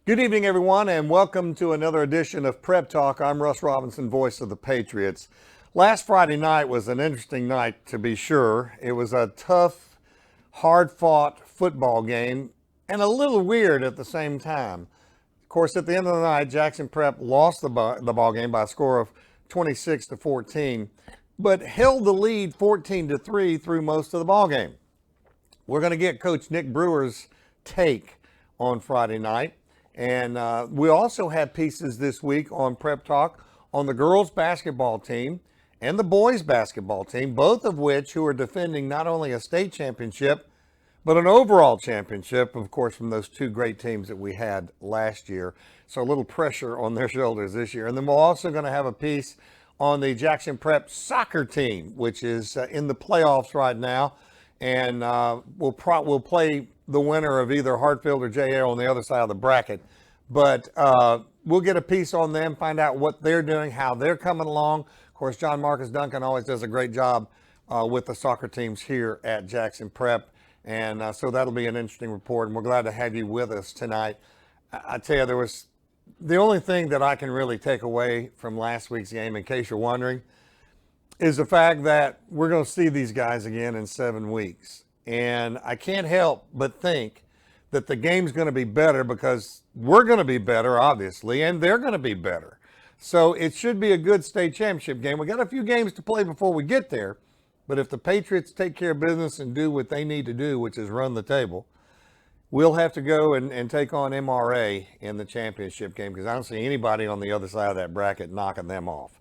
Good evening, everyone, and welcome to another edition of Prep Talk. I'm Russ Robinson, voice of the Patriots. Last Friday night was an interesting night, to be sure. It was a tough, hard-fought football game and a little weird at the same time. Of course, at the end of the night, Jackson Prep lost the ball game by a score of 26-14, but held the lead 14-3 through most of the ball game. We're going to get Coach Nick Brewer's take on Friday night. And we also have pieces this week on Prep Talk on the girls basketball team and the boys basketball team, both of which who are defending not only a state championship, but an overall championship, of course, from those two great teams that we had last year. So a little pressure on their shoulders this year. And then we're also going to have a piece on the Jackson Prep soccer team, which is in the playoffs right now. And we'll play the winner of either Hartfield or JL on the other side of the bracket. But we'll get a piece on them, find out what they're doing, how they're coming along. Of course, John Marcus Duncan always does a great job with the soccer teams here at Jackson Prep. And so that'll be an interesting report. And we're glad to have you with us tonight. I tell you, the only thing that I can really take away from last week's game, in case you're wondering, is the fact that we're going to see these guys again in 7 weeks. And I can't help but think that the game's going to be better because we're going to be better, obviously, and they're going to be better. So it should be a good state championship game. We got a few games to play before we get there, but if the Patriots take care of business and do what they need to do, which is run the table, we'll have to go and take on MRA in the championship game because I don't see anybody on the other side of that bracket knocking them off.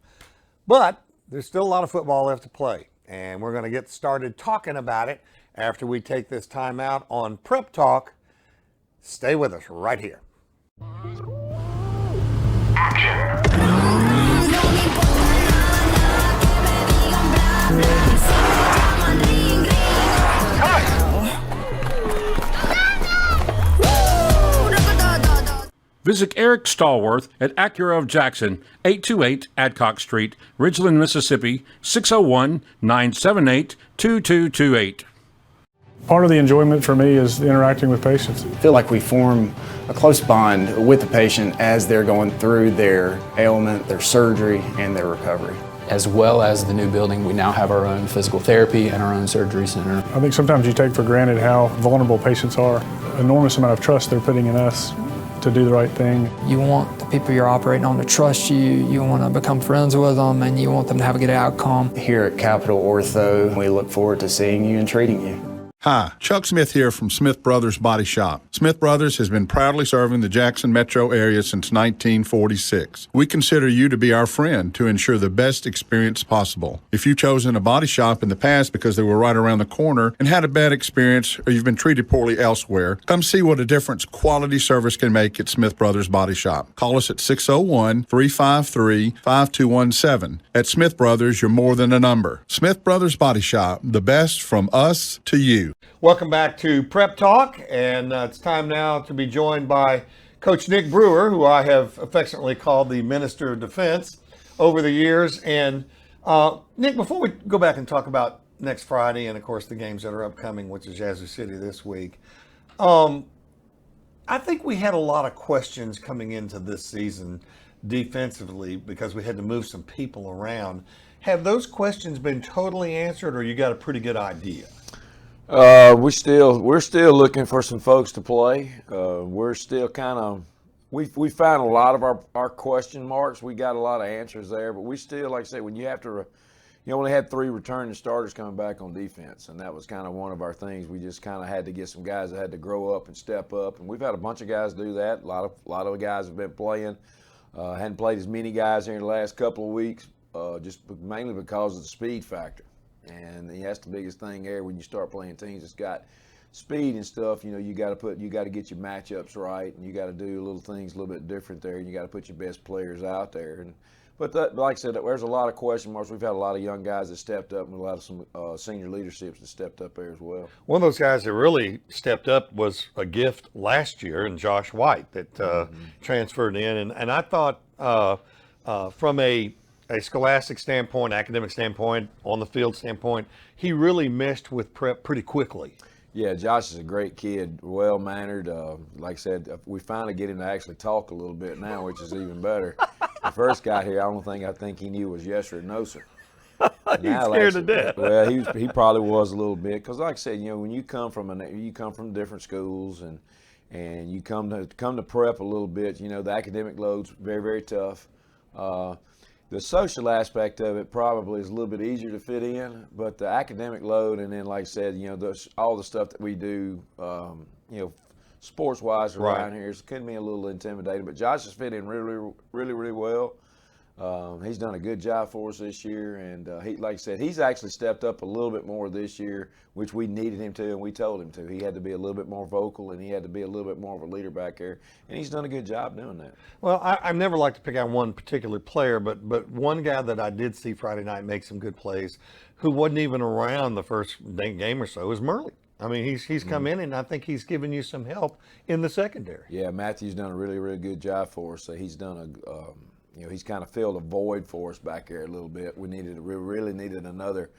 But there's still a lot of football left to play, and we're going to get started talking about it after we take this time out on Prep Talk. Stay with us right here. Visit Eric Stallworth at Acura of Jackson, 828 Adcock Street, Ridgeland, Mississippi, 601-978-2228. Part of the enjoyment for me is interacting with patients. I feel like we form a close bond with the patient as they're going through their ailment, their surgery, and their recovery. As well as the new building, we now have our own physical therapy and our own surgery center. I think sometimes you take for granted how vulnerable patients are. Enormous amount of trust they're putting in us to do the right thing. You want the people you're operating on to trust you, you want to become friends with them, and you want them to have a good outcome. Here at Capital Ortho, we look forward to seeing you and treating you. Hi, Chuck Smith here from Smith Brothers Body Shop. Smith Brothers has been proudly serving the Jackson metro area since 1946. We consider you to be our friend to ensure the best experience possible. If you've chosen a body shop in the past because they were right around the corner and had a bad experience or you've been treated poorly elsewhere, come see what a difference quality service can make at Smith Brothers Body Shop. Call us at 601-353-5217. At Smith Brothers, you're more than a number. Smith Brothers Body Shop, the best from us to you. Welcome back to Prep Talk, and it's time now to be joined by Coach Nick Brewer, who I have affectionately called the Minister of Defense over the years. And Nick, before we go back and talk about next Friday and, of course, the games that are upcoming, which is Yazoo City this week, I think we had a lot of questions coming into this season defensively because we had to move some people around. Have those questions been totally answered, or you got a pretty good idea? We're still looking for some folks to play. We're still kind of we found a lot of our question marks. We got a lot of answers there, but we still, like I said, when you have to, you only had 3 returning starters coming back on defense, and that was kind of one of our things. We just kind of had to get some guys that had to grow up and step up, and we've had a bunch of guys do that. A lot of guys have been playing. Hadn't played as many guys here in the last couple of weeks, just mainly because of the speed factor. And that's the biggest thing there when you start playing teams that's got speed and stuff. You know, you got to get your matchups right, and you got to do little things a little bit different there, and you got to put your best players out there. But like I said, there's a lot of question marks. We've had a lot of young guys that stepped up, and a lot of some senior leaderships that stepped up there as well. One of those guys that really stepped up was a gift last year, and Josh White that transferred in, and I thought from a scholastic standpoint, academic standpoint, on the field standpoint, he really meshed with Prep pretty quickly. Yeah, Josh is a great kid, well-mannered. Like I said, we finally get him to actually talk a little bit now, which is even better. The first got here, I think he knew was yes or no, sir. He's scared to death. Well, he probably was a little bit because, like I said, when you come from different schools and you come to prep a little bit, the academic load's very, very tough. The social aspect of it probably is a little bit easier to fit in, but the academic load, and then like I said, all the stuff that we do, sports-wise around here, it can be a little intimidating. But Josh has fit in really, really, really well. He's done a good job for us this year, and he, like I said, he's actually stepped up a little bit more this year, which we needed him to, and we told him to. He had to be a little bit more vocal, and he had to be a little bit more of a leader back there, and he's done a good job doing that. Well, I've never liked to pick out one particular player, but one guy that I did see Friday night make some good plays, who wasn't even around the first game or so, is Murley. I mean, he's come in, and I think he's given you some help in the secondary. Yeah, Matthew's done a really, really good job for us. So he's done he's kind of filled a void for us back there a little bit. We really needed another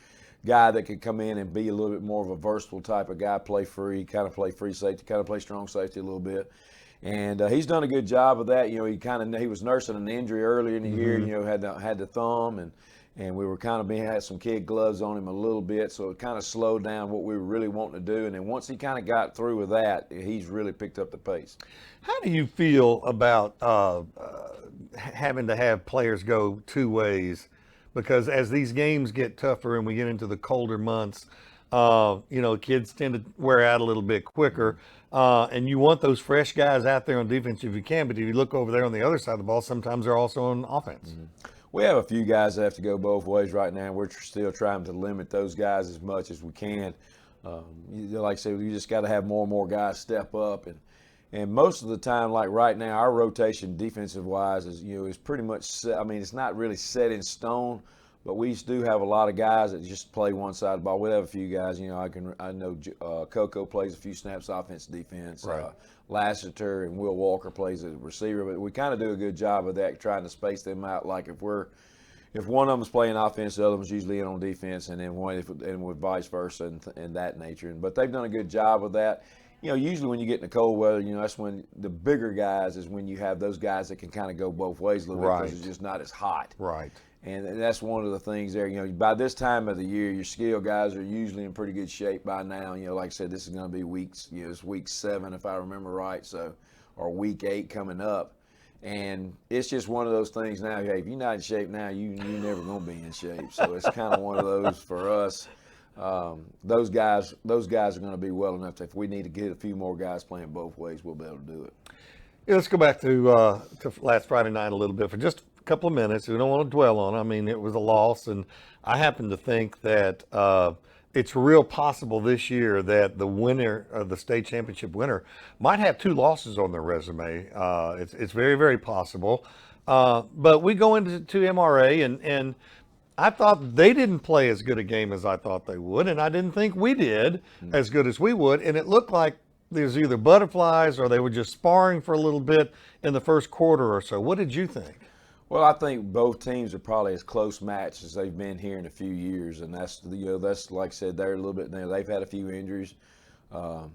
guy that could come in and be a little bit more of a versatile type of guy, play free safety, kind of play strong safety a little bit. And he's done a good job of that. He was nursing an injury earlier in the year. Had the thumb, and we were had some kid gloves on him a little bit, so it kind of slowed down what we were really wanting to do. And then once he kind of got through with that, he's really picked up the pace. How do you feel about having to have players go two ways? Because as these games get tougher and we get into the colder months, kids tend to wear out a little bit quicker. And you want those fresh guys out there on defense if you can, but if you look over there on the other side of the ball, sometimes they're also on offense. Mm-hmm. We have a few guys that have to go both ways right now. We're still trying to limit those guys as much as we can. Like I said, you just got to have more and more guys step up. And most of the time, like right now, our rotation defensive-wise is pretty much set. I mean, it's not really set in stone, but we do have a lot of guys that just play one side of the ball. We have a few guys. I know Coco plays a few snaps offense, defense. Right. Lassiter and Will Walker plays as a receiver, but we kind of do a good job of that, trying to space them out. Like if one of them's playing offense, the other one's usually in on defense, and then with vice versa and that nature. But they've done a good job of that. Usually when you get in the cold weather, that's when the bigger guys is when you have those guys that can kind of go both ways a little bit because it's just not as hot. Right. And that's one of the things there. By this time of the year, your skill guys are usually in pretty good shape by now. Like I said, this is going to be it's week 7 if I remember right, or week 8 coming up. And it's just one of those things now. Hey, if you're not in shape now, you're never going to be in shape. So it's kind of one of those for us. Those guys are going to be well enough. If we need to get a few more guys playing both ways, we'll be able to do it. Yeah, let's go back to last Friday night a little bit for just a couple of minutes. We don't want to dwell on it. I mean, it was a loss, and I happen to think that it's real possible this year that the winner of the state championship winner might have 2 losses on their resume. It's very, very possible. But we go into MRA, and I thought they didn't play as good a game as I thought they would, and I didn't think we did as good as we would. And it looked like there's either butterflies or they were just sparring for a little bit in the first quarter or so. What did you think? Well, I think both teams are probably as close matched as they've been here in a few years, and that's like I said, they're a little bit. They've had a few injuries. Like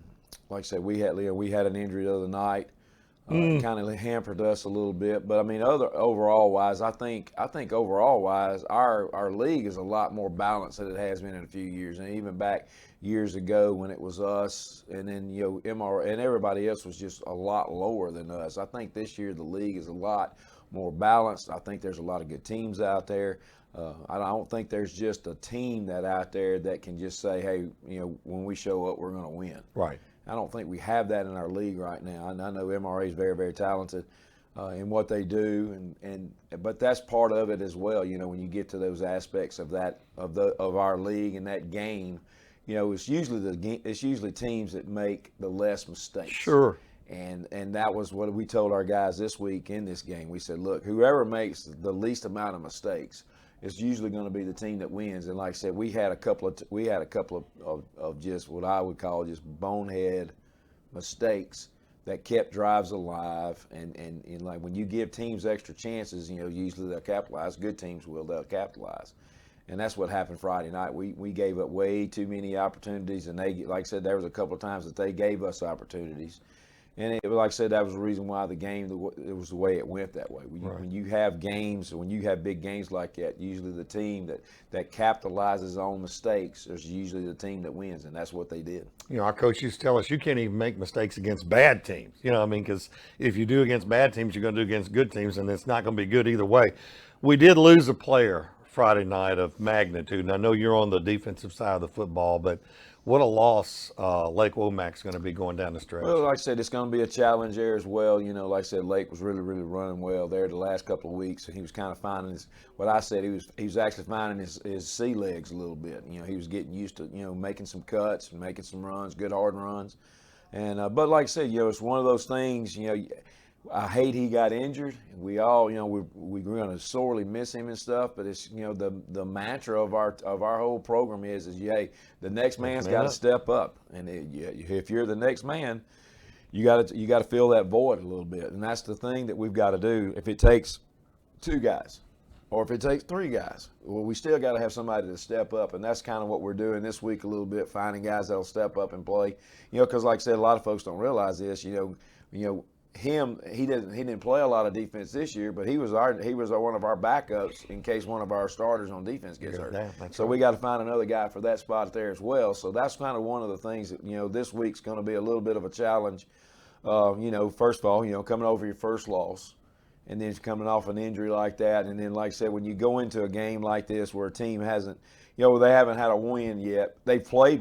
I said, we had an injury the other night. Kind of hampered us a little bit, but I mean, overall wise, I think overall wise, our league is a lot more balanced than it has been in a few years, and even back years ago when it was us, and then MR and everybody else was just a lot lower than us. I think this year the league is a lot more balanced. I think there's a lot of good teams out there. I don't think there's just a team out there that can just say, hey, when we show up, we're going to win. Right. I don't think we have that in our league right now. And I know MRA is very, very talented in what they do, but that's part of it as well. When you get to those aspects of our league and that game, it's usually teams that make the less mistakes. Sure. And that was what we told our guys this week in this game. We said, look, whoever makes the least amount of mistakes is usually going to be the team that wins. And like I said, we had a couple of just what I would call just bonehead mistakes that kept drives alive. And like when you give teams extra chances, usually they'll capitalize. Good teams will, they'll capitalize. And that's what happened Friday night. We gave up way too many opportunities, and they, like I said, there was a couple of times that they gave us opportunities. And like I said, that was the reason why the game, it was the way it went that way. When you have games, when you have big games like that, usually the team that capitalizes on mistakes is usually the team that wins, and that's what they did. You know, our coach used to tell us you can't even make mistakes against bad teams. You know what I mean? Because if you do against bad teams, you're going to do against good teams, and it's not going to be good either way. We did lose a player Friday night of magnitude, and I know you're on the defensive side of the football, but what a loss Lake Womack's going to be going down the stretch. Well, like I said, it's going to be a challenge there as well. You know, like I said, Lake was really running well there the last couple of weeks, and he was kind of finding he was actually finding his sea legs a little bit. You know, he was getting used to, you know, making some cuts and making some runs, good hard runs. And but like I said, you know, it's one of those things, you know, I hate he got injured. We all, you know, we're going to sorely miss him and stuff. But it's, you know, the mantra of our whole program is hey, the next man's got to step up, and if you're the next man, you got to fill that void a little bit, and that's the thing that we've got to do. If it takes 2 guys, or if it takes 3 guys, well, we still got to have somebody to step up, and that's kind of what we're doing this week a little bit, finding guys that'll step up and play. You know, because like I said, a lot of folks don't realize this. You know. He didn't play a lot of defense this year, but he was one of our backups in case one of our starters on defense gets hurt. So we got to find another guy for that spot there as well. So that's kind of one of the things that, you know, this week's going to be a little bit of a challenge. You know, first of all, you know, coming over your first loss, and then coming off an injury like that, and then like I said, when you go into a game like this where a team hasn't, you know, they haven't had a win yet. They've played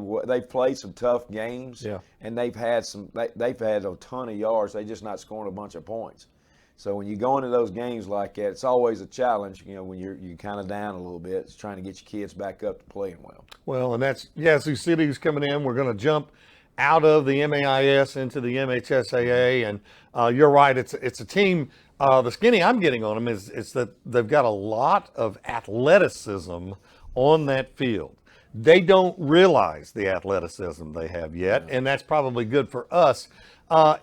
some tough games, and they've had a ton of yards. They're just not scoring a bunch of points. So when you go into those games like that, it's always a challenge. You know, when you're kind of down a little bit, it's trying to get your kids back up to playing well. Well, and that's Yazoo City's coming in. We're going to jump out of the MAIS into the MHSAA, and you're right. It's a team. The skinny I'm getting on them is that they've got a lot of athleticism on that field. They don't realize the athleticism they have yet, and that's probably good for us.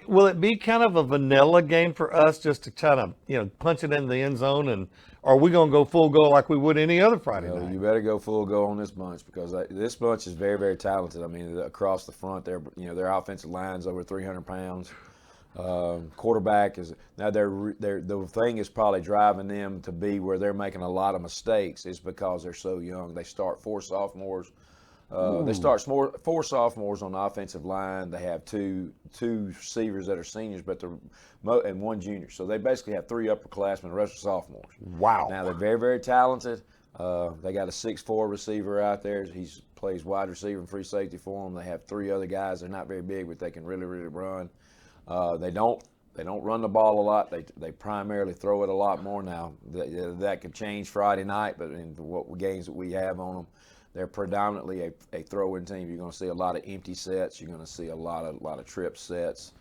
Will it be kind of a vanilla game for us just to kind of, you know, punch it in the end zone, and are we going to go full go like we would any other Friday night? You better go full go on this bunch, because this bunch is very talented. I mean, across the front, their offensive line's over 300 pounds. Quarterback is now the thing is probably driving them to be where they're making a lot of mistakes is because they're so young. They start 4 sophomores. They start 4 sophomores on the offensive line. They have two receivers that are seniors, and 1 junior. So they basically have 3 upperclassmen. The rest are sophomores. Wow. Now they're very talented. They got a 6'4" receiver out there. He plays wide receiver and free safety for them. They have 3 other guys. They're not very big, but they can really run. They don't run the ball a lot. They primarily throw it a lot more now. That could change Friday night, but in what games that we have on them, they're predominantly a throw-in team. You're going to see a lot of empty sets. You're going to see a lot of trip sets.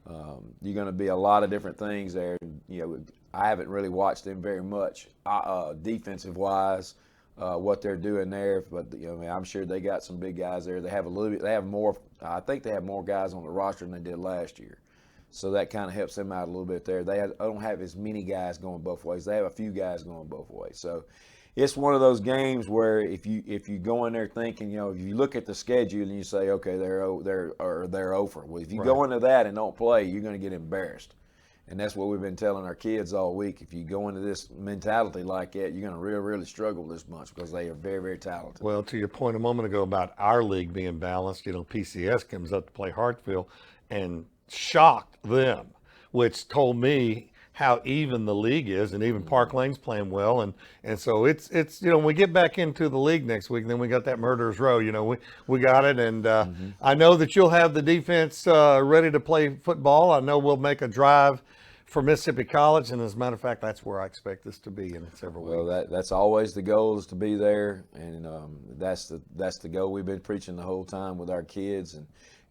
You're going to be a lot of different things there. You know, I haven't really watched them very much defensive-wise. What they're doing there, but you know, I'm sure they got some big guys there. They have more. I think they have more guys on the roster than they did last year. So that kind of helps them out a little bit there. They don't have as many guys going both ways. They have a few guys going both ways. So it's one of those games where if you go in there thinking, you know, if you look at the schedule and you say, okay, they're over. Well, if you go into that and don't play, you're going to get embarrassed. And that's what we've been telling our kids all week. If you go into this mentality like that, you're going to really struggle this bunch because they are very talented. Well, to your point a moment ago about our league being balanced, you know, PCS comes up to play Hartsville and shocked them, which told me how even the league is, and even Park Lane's playing well, and so it's you know, when we get back into the league next week, then we got that murderer's row. You know, we got it, and I know that you'll have the defense ready to play football. I know we'll make a drive for Mississippi College, and as a matter of fact, that's where I expect this to be in several weeks. Well, that's always the goal, is to be there, and that's the goal we've been preaching the whole time with our kids.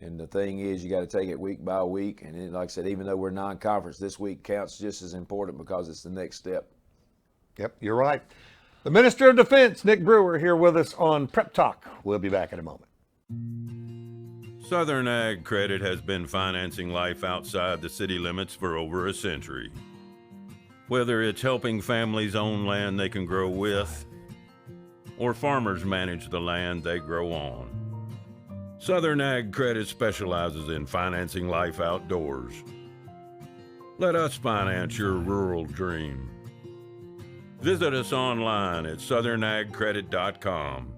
And the thing is, you got to take it week by week. And then, like I said, even though we're non-conference, this week counts just as important because it's the next step. Yep, you're right. The Minister of Defense, Nick Brewer, here with us on Prep Talk. We'll be back in a moment. Southern Ag Credit has been financing life outside the city limits for over a century. Whether it's helping families own land they can grow with, or farmers manage the land they grow on. Southern Ag Credit specializes in financing life outdoors. Let us finance your rural dream. Visit us online at southernagcredit.com.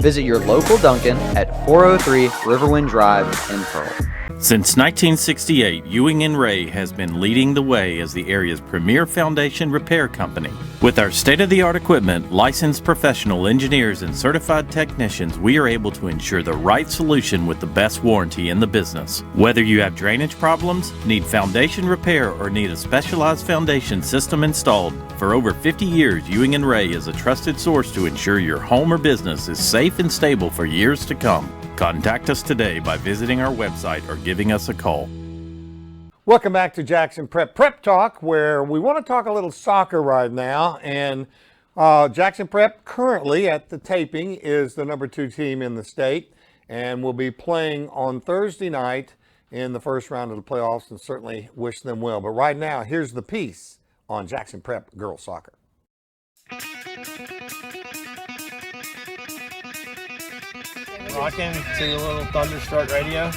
Visit your local Dunkin' at 403 Riverwind Drive in Pearl. Since 1968, Ewing & Ray has been leading the way as the area's premier foundation repair company. With our state-of-the-art equipment, licensed professional engineers, and certified technicians, we are able to ensure the right solution with the best warranty in the business. Whether you have drainage problems, need foundation repair, or need a specialized foundation system installed, for over 50 years, Ewing & Ray is a trusted source to ensure your home or business is safe and stable for years to come. Contact us today by visiting our website or giving us a call. Welcome back to Jackson Prep Talk, where we want to talk a little soccer right now. And Jackson Prep currently at the taping is the number 2 team in the state and will be playing on Thursday night in the first round of the playoffs, and certainly wish them well. But right now, here's the piece on Jackson Prep girls soccer. Rocking to a little Thunderstruck radio.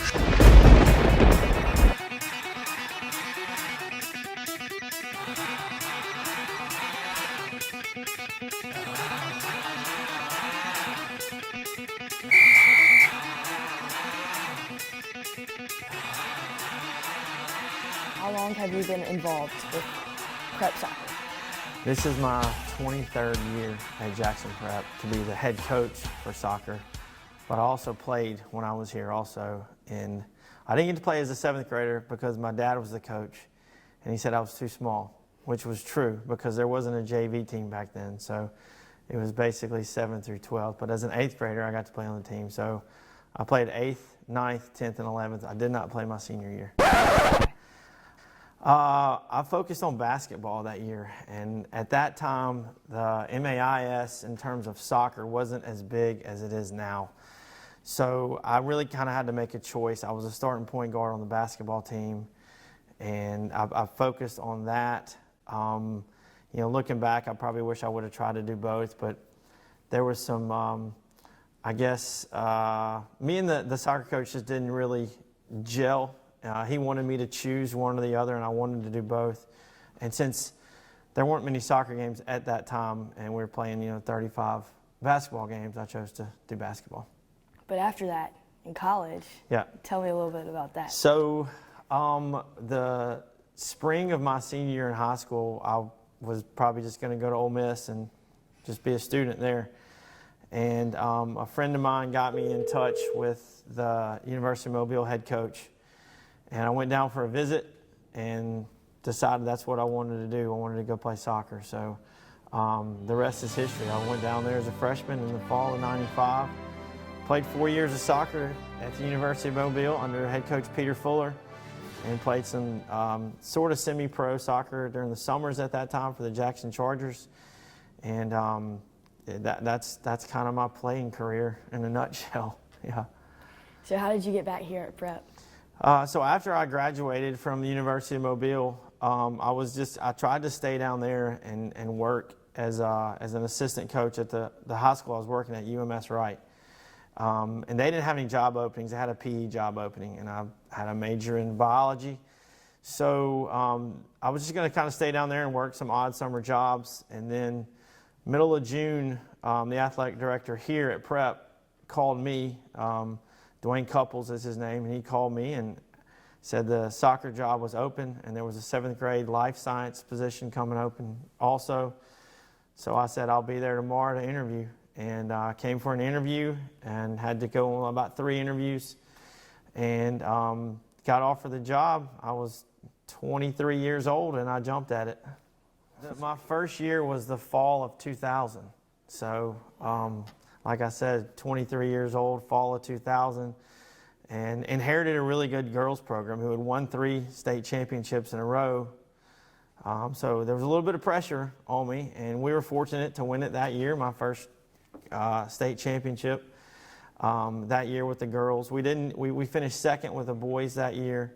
How long have you been involved with prep soccer? This is my 23rd year at Jackson Prep to be the head coach for soccer. But I also played when I was here also. And I didn't get to play as a 7th grader because my dad was the coach and he said I was too small, which was true because there wasn't a JV team back then. So it was basically 7th through 12th. But as an 8th grader, I got to play on the team. So I played 8th, 9th, 10th, and 11th. I did not play my senior year. I focused on basketball that year, and at that time, the MAIS in terms of soccer wasn't as big as it is now. So I really kind of had to make a choice. I was a starting point guard on the basketball team, and I focused on that. You know, looking back, I probably wish I would have tried to do both, but there was some, I guess, me and the soccer coach just didn't really gel. He wanted me to choose one or the other, and I wanted to do both. And since there weren't many soccer games at that time, and we were playing, 35 basketball games, I chose to do basketball. But after that, in college, yeah. Tell me a little bit about that. So the spring of my senior year in high school, I was probably just going to go to Ole Miss and just be a student there. And a friend of mine got me in touch with the University of Mobile head coach. And I went down for a visit and decided that's what I wanted to do. I wanted to go play soccer. So the rest is history. I went down there as a freshman in the fall of '95. Played 4 years of soccer at the University of Mobile under head coach Peter Fuller, and played some sort of semi-pro soccer during the summers at that time for the Jackson Chargers. And that's kind of my playing career in a nutshell. Yeah. So how did you get back here at Prep? So after I graduated from the University of Mobile, I tried to stay down there and work as an assistant coach at the high school I was working at, UMS Wright. And they didn't have any job openings. They had a PE job opening, and I had a major in biology. So I was just going to kind of stay down there and work some odd summer jobs. And then middle of June, the athletic director here at Prep called me. Dwayne Couples is his name, and he called me and said the soccer job was open, and there was a 7th grade life science position coming open also. So I said, I'll be there tomorrow to interview. And I came for an interview and had to go on about 3 interviews and got offered the job. I was 23 years old, and I jumped at it. My first year was the fall of 2000. So like I said, 23 years old, fall of 2000, and inherited a really good girls program who had won 3 state championships in a row. So there was a little bit of pressure on me, and we were fortunate to win it that year, my first state championship that year with the girls. We finished second with the boys that year,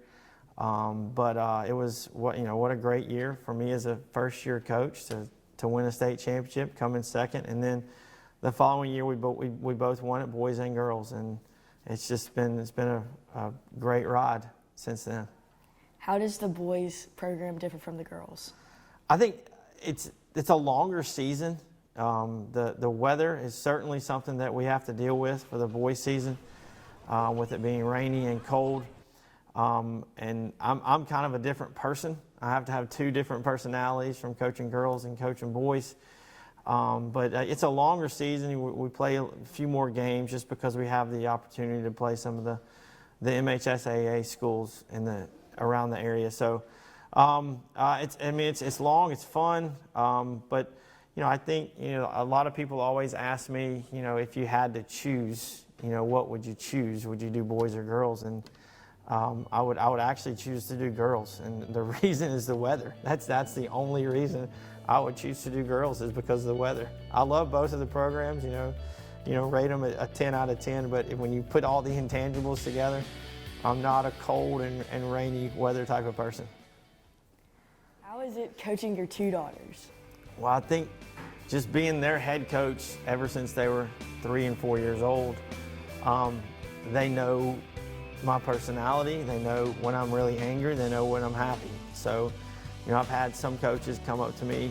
but it was what a great year for me as a first-year coach to win a state championship, come in second, and then the following year we both won it, boys and girls, and it's been a great ride since then. How does the boys program differ from the girls? I think it's a longer season. The weather is certainly something that we have to deal with for the boys season, with it being rainy and cold. And I'm kind of a different person. I have to have 2 different personalities from coaching girls and coaching boys. But it's a longer season. We play a few more games just because we have the opportunity to play some of the MHSAA schools around the area. So it's long, it's fun, but I think a lot of people always ask me, if you had to choose, what would you choose? Would you do boys or girls? And I would actually choose to do girls, and the reason is the weather. That's the only reason I would choose to do girls, is because of the weather. I love both of the programs, rate them a 10 out of 10, but when you put all the intangibles together, I'm not a cold and rainy weather type of person. How is it coaching your 2 daughters? Well, I think just being their head coach ever since they were 3 and 4 years old, they know my personality. They know when I'm really angry. They know when I'm happy. So, I've had some coaches come up to me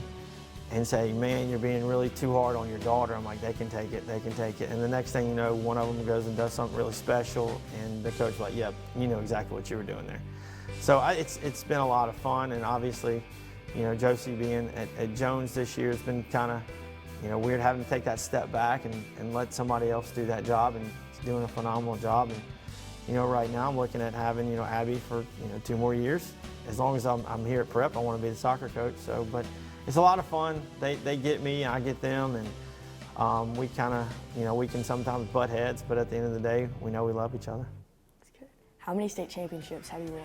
and say, man, you're being really too hard on your daughter. I'm like, they can take it, they can take it. And the next thing you know, one of them goes and does something really special, and the coach is like, yep, you know exactly what you were doing there. So it's been a lot of fun, and obviously, Josie being at Jones this year has been kind of, weird having to take that step back and let somebody else do that job, and he's doing a phenomenal job. And, right now I'm looking at having, Abby for, 2 more years. As long as I'm here at Prep, I want to be the soccer coach. So, but it's a lot of fun. They get me, I get them, and we kind of, we can sometimes butt heads, but at the end of the day, we know we love each other. That's good. How many state championships have you won?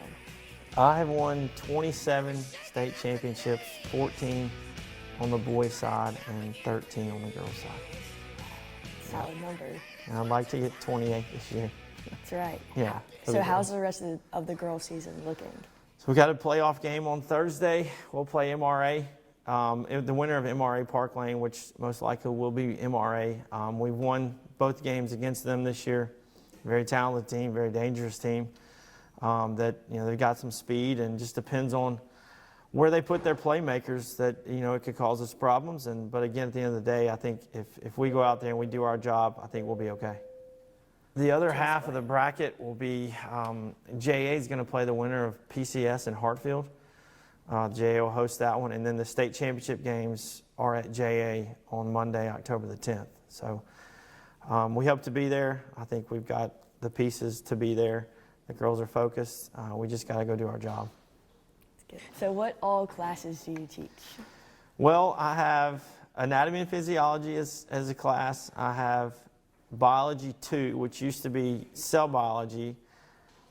I have won 27 state championships, 14 on the boys' side and 13 on the girls' side. Solid number. And I'd like to get 28 this year. That's right. Yeah. So how's the rest of the girls' season looking? So we got a playoff game on Thursday. We'll play MRA. The winner of MRA Park Lane, which most likely will be MRA. We've won both games against them this year. Very talented team, very dangerous team. They've got some speed, and just depends on where they put their playmakers that, it could cause us problems. But again, at the end of the day, I think if we go out there and we do our job, I think we'll be okay. The other half of the bracket will be, JA is going to play the winner of PCS in Hartfield. JA will host that one, and then the state championship games are at JA on Monday, October the 10th. So we hope to be there. I think we've got the pieces to be there. The girls are focused. We just got to go do our job. That's good. So what all classes do you teach? Well, I have anatomy and physiology as a class. I have biology 2, which used to be cell biology.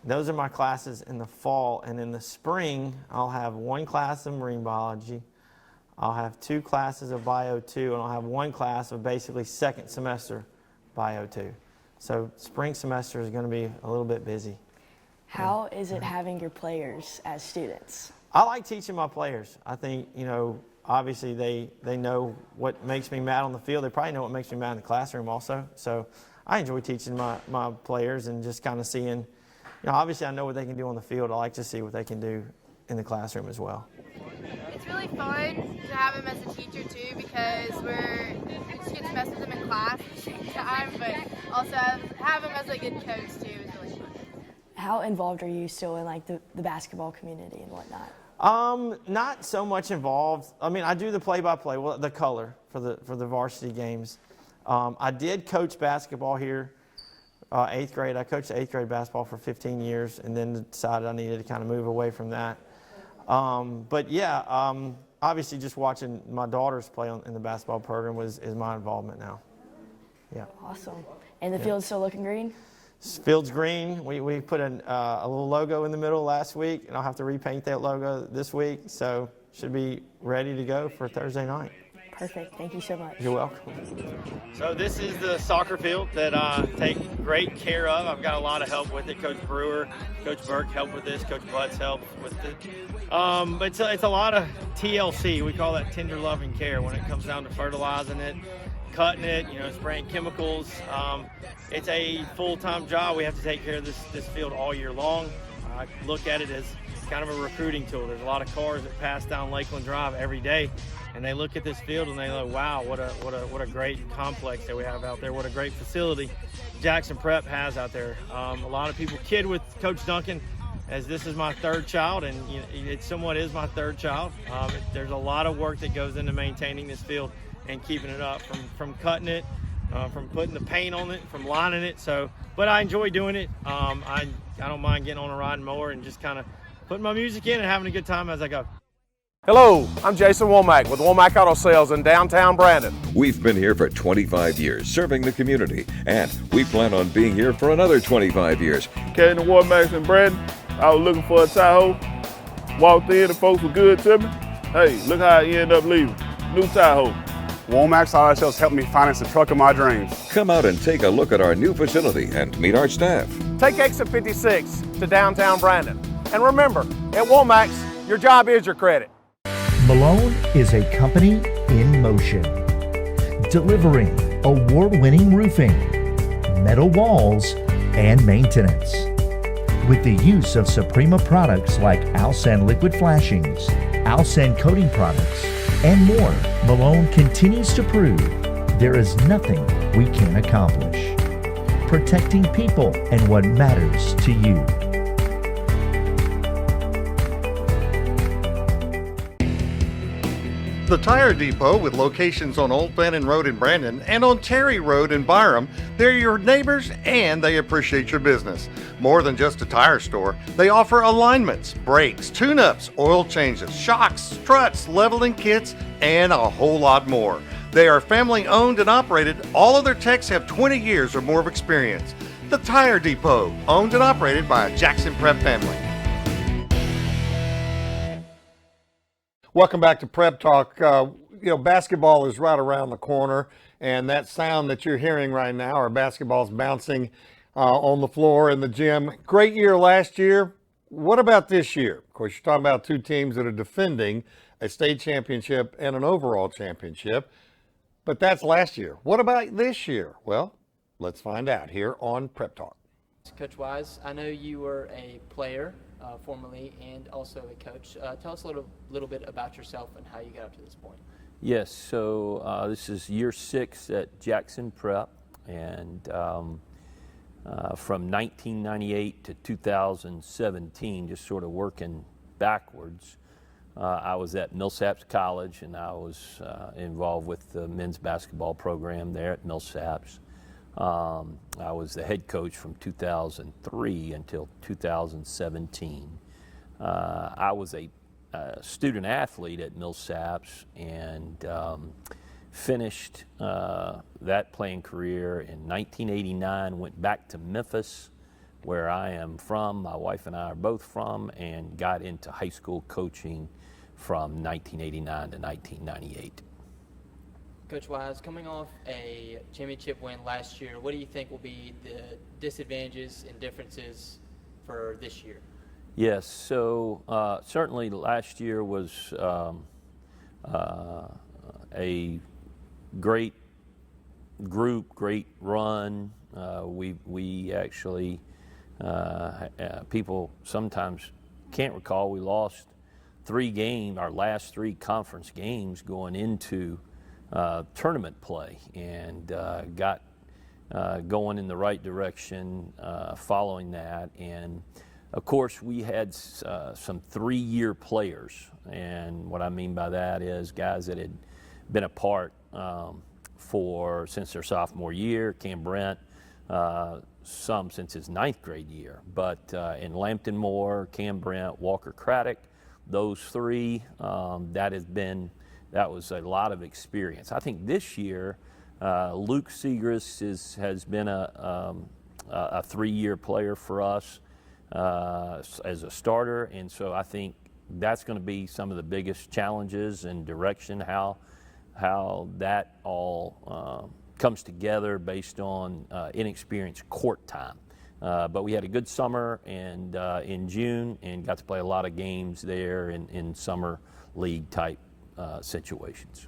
Those are my classes in the fall, and in the spring I'll have 1 class of marine biology, I'll have 2 classes of bio 2, and I'll have 1 class of basically second semester bio 2. So spring semester is going to be a little bit busy. How is it having your players as students? I like teaching my players. I think, obviously they know what makes me mad on the field. They probably know what makes me mad in the classroom also. So I enjoy teaching my players and just kind of seeing, obviously I know what they can do on the field. I like to see what they can do in the classroom as well. It's really fun to have him as a teacher too, because we just get to mess with him in class at the same time, but also have him as a good coach too is really fun. How involved are you still in the basketball community and whatnot? Not so much involved. I mean, I do the play-by-play, the color for the varsity games. I did coach basketball here, 8th grade. I coached 8th grade basketball for 15 years, and then decided I needed to kind of move away from that. But yeah, obviously just watching my daughters play in the basketball program is my involvement now. Yeah. Awesome. And the field's still looking green? Field's green. We put a little logo in the middle last week, and I'll have to repaint that logo this week. So should be ready to go for Thursday night. Perfect. Thank you so much. You're welcome. So this is the soccer field that I take great care of. I've got a lot of help with it. Coach Brewer, Coach Burke help with this. Coach Butts helps with it. But it's a lot of TLC. We call that tender loving care when it comes down to fertilizing it, cutting it, spraying chemicals. It's a full-time job. We have to take care of this field all year long. I look at it as kind of a recruiting tool. There's a lot of cars that pass down Lakeland Drive every day, and they look at this field and they go, wow, what a great complex that we have out there. What a great facility Jackson Prep has out there. A lot of people kid with Coach Duncan, as this is my third child, and it somewhat is my third child. There's a lot of work that goes into maintaining this field and keeping it up, from cutting it, from putting the paint on it, from lining it. But I enjoy doing it. I don't mind getting on a riding mower and just kind of putting my music in and having a good time as I go. Hello, I'm Jason Womack with Womack Auto Sales in downtown Brandon. We've been here for 25 years serving the community, and we plan on being here for another 25 years. Carrying the Womack in Brandon, I was looking for a Tahoe. Walked in, the folks were good to me. Hey, look how I ended up leaving. New Tahoe. Womack's Auto Sales helped me finance the truck of my dreams. Come out and take a look at our new facility and meet our staff. Take exit 56 to downtown Brandon. And remember, at Womack's, your job is your credit. Malone is a company in motion, delivering award-winning roofing, metal walls, and maintenance. With the use of Suprema products like Alsan liquid flashings, Alsan coating products, and more, Malone continues to prove there is nothing we can't accomplish. Protecting people and what matters to you. The Tire Depot, with locations on Old Fannin Road in Brandon and on Terry Road in Byram, they're your neighbors and they appreciate your business. More than just a tire store, they offer alignments, brakes, tune-ups, oil changes, shocks, struts, leveling kits, and a whole lot more. They are family owned and operated. All of their techs have 20 years or more of experience. The Tire Depot, owned and operated by a Jackson Prep family. Welcome back to Prep Talk. Basketball is right around the corner, and that sound that you're hearing right now, our basketball's bouncing on the floor in the gym. Great year last year. What about this year? Of course, you're talking about two teams that are defending a state championship and an overall championship, but that's last year. What about this year? Well, let's find out here on Prep Talk. Coach Wise, I know you were a player formerly and also a coach. Tell us a little bit about yourself and how you got up to this point. Yes, so this is year 6 at Jackson Prep, and from 1998 to 2017, just sort of working backwards, I was at Millsaps College, and I was involved with the men's basketball program there at Millsaps. I was the head coach from 2003 until 2017. I was a student athlete at Millsaps and finished that playing career in 1989, went back to Memphis, where I am from. My wife and I are both from, and got into high school coaching from 1989 to 1998. Coach Wise, coming off a championship win last year, what do you think will be the disadvantages and differences for this year? Yes, so certainly last year was a great group, great run. We actually, people sometimes can't recall, we lost 3 games, our last 3 conference games going into tournament play, and got going in the right direction following that. And of course we had some 3-year players, and what I mean by that is guys that had been apart since their sophomore year. Cam Brent, some since his 9th grade year, but in Lampton Moore, Cam Brent, Walker Craddock, those 3, that was a lot of experience. I think this year Luke Segrist has been a 3-year player for us as a starter, and so I think that's going to be some of the biggest challenges and direction, how that all comes together based on inexperienced court time. But we had a good summer and in June and got to play a lot of games there in summer league type situations.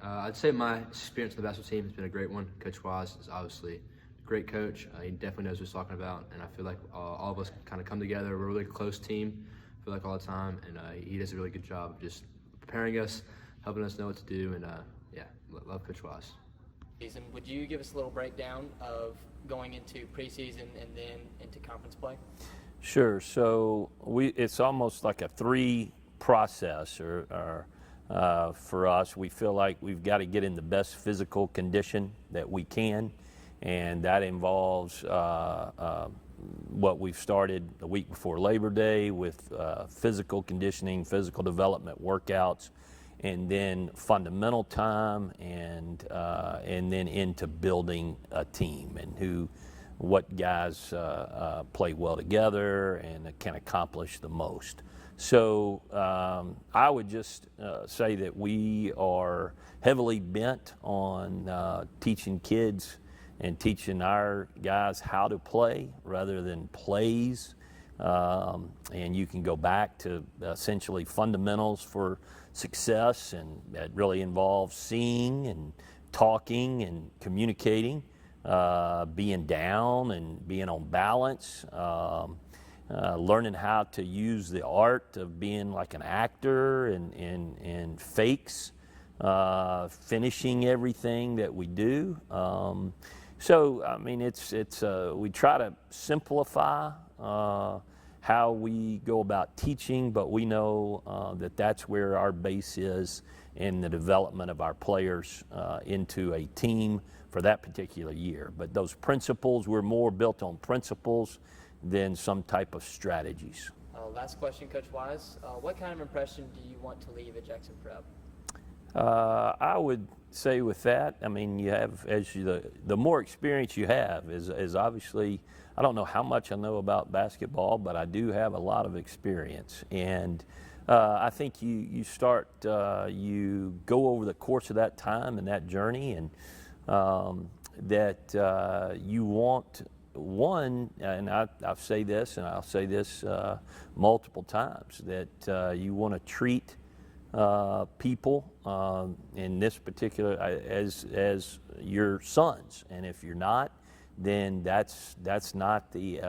I'd say my experience with the basketball team has been a great one. Coach Wise is obviously a great coach. He definitely knows what he's talking about, and I feel like all of us kind of come together. We're a really close team, I feel like, all the time, and he does a really good job of just preparing us, helping us know what to do, and love Coach Wise. Would you give us a little breakdown of going into preseason and then into conference play? Sure. So it's almost like a 3 process for us. We feel like we've got to get in the best physical condition that we can, and that involves what we've started the week before Labor Day with physical conditioning, physical development workouts, and then fundamental time, and then into building a team and what guys play well together and can accomplish the most. So I would just say that we are heavily bent on teaching kids and teaching our guys how to play rather than plays. And you can go back to essentially fundamentals for success, and that really involves seeing and talking and communicating, being down and being on balance, learning how to use the art of being like an actor and fakes, finishing everything that we do. So I mean, we try to simplify how we go about teaching, but we know that that's where our base is in the development of our players into a team for that particular year. But those principles, we're more built on principles than some type of strategies. Last question, Coach Wise. What kind of impression do you want to leave at Jackson Prep? I would say with that, I mean, you have, the more experience you have is obviously, I don't know how much I know about basketball, but I do have a lot of experience. And I think you start, you go over the course of that time and that journey, and that you want, one, and I'll say this, and I'll say this multiple times, that you want to treat people in this particular as your sons, and if you're not, then that's not the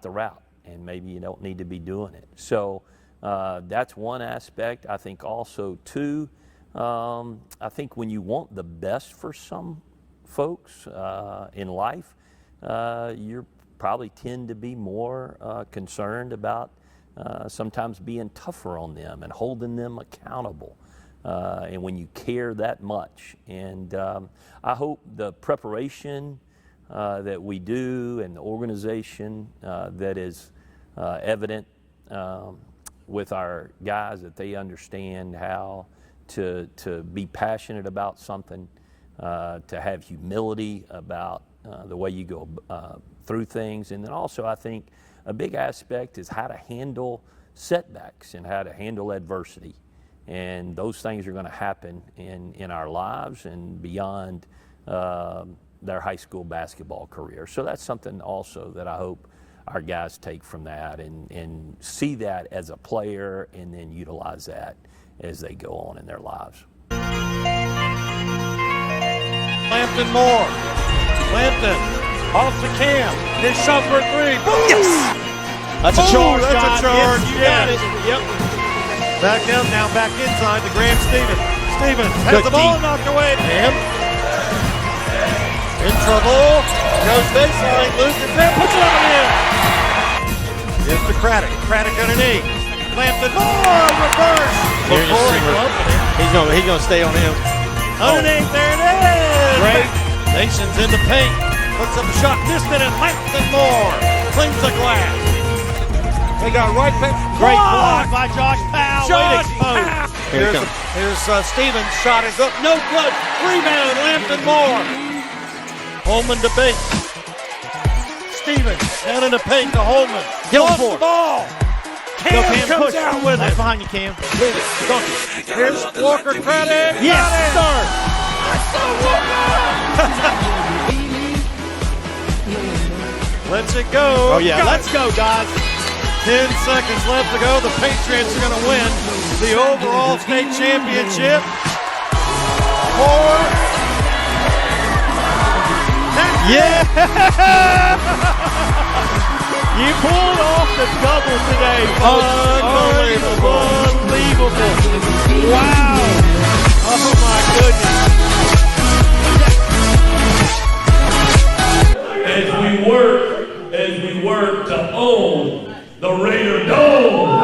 route, and maybe you don't need to be doing it. So that's one aspect. I think also too, I think when you want the best for some folks in life, you probably tend to be more concerned about sometimes being tougher on them and holding them accountable. And when you care that much, and I hope the preparation that we do and the organization that is evident with our guys, that they understand how to be passionate about something, to have humility about the way you go through things. And then also I think a big aspect is how to handle setbacks and how to handle adversity. And those things are going to happen in our lives and beyond their high school basketball career. So that's something also that I hope our guys take from that and see that as a player, and then utilize that as they go on in their lives. Lampton Moore. Lampton off the cam. Then shot for a 3. Boom! Yes! That's a charge. That's a charge. Yes, you got it. Yep. Back down, now back inside to Graham Stevens. Stevens has the ball knocked away to him. In trouble. Goes baseline. Loses it. Puts it on in. Here's to Craddock. Craddock underneath. Lampton Moore. Reverse. He's gonna stay on him. Underneath. There it is. Great. Mason's in the paint. Puts up a shot distant, and Lampton Moore cleans the glass. They got right back. Great block by Josh Powell. Josh Powell. Here's Stevens. Shot is up. No good. Rebound, Lampton Moore. Holman to Bates. Stevens down in the paint to Holman. Lost the ball. Cam comes out with it. Behind you, Cam. Here's Walker Craddock. Yes, sir. Let's it go. Oh, yeah. Let's go, guys. 10 seconds left to go. The Patriots are going to win the overall state championship. Forward. Yeah! You pulled off the double today, folks. Unbelievable. Wow. Oh, my goodness. As we work to own the Raider Dome.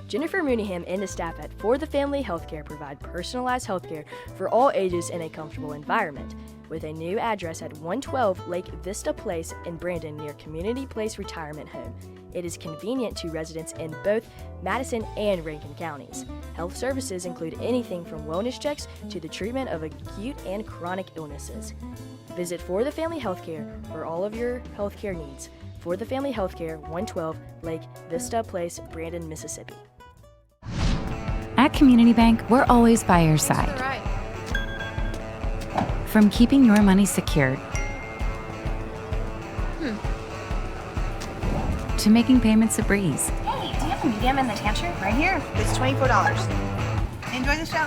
Jennifer Mooneyham and the staff at For the Family Healthcare provide personalized healthcare for all ages in a comfortable environment. With a new address at 112 Lake Vista Place in Brandon near Community Place Retirement Home. It is convenient to residents in both Madison and Rankin counties. Health services include anything from wellness checks to the treatment of acute and chronic illnesses. Visit For the Family Healthcare for all of your healthcare needs. For the Family Healthcare, 112 Lake Vista Place, Brandon, Mississippi. At Community Bank, we're always by your side. Right. From keeping your money secured to making payments a breeze. Hey, do you have a medium in the pantry? Right here. It's $24. Enjoy the show.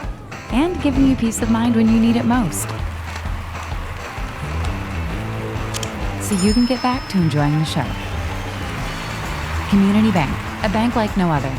And giving you peace of mind when you need it most. So you can get back to enjoying the show. Community Bank, a bank like no other.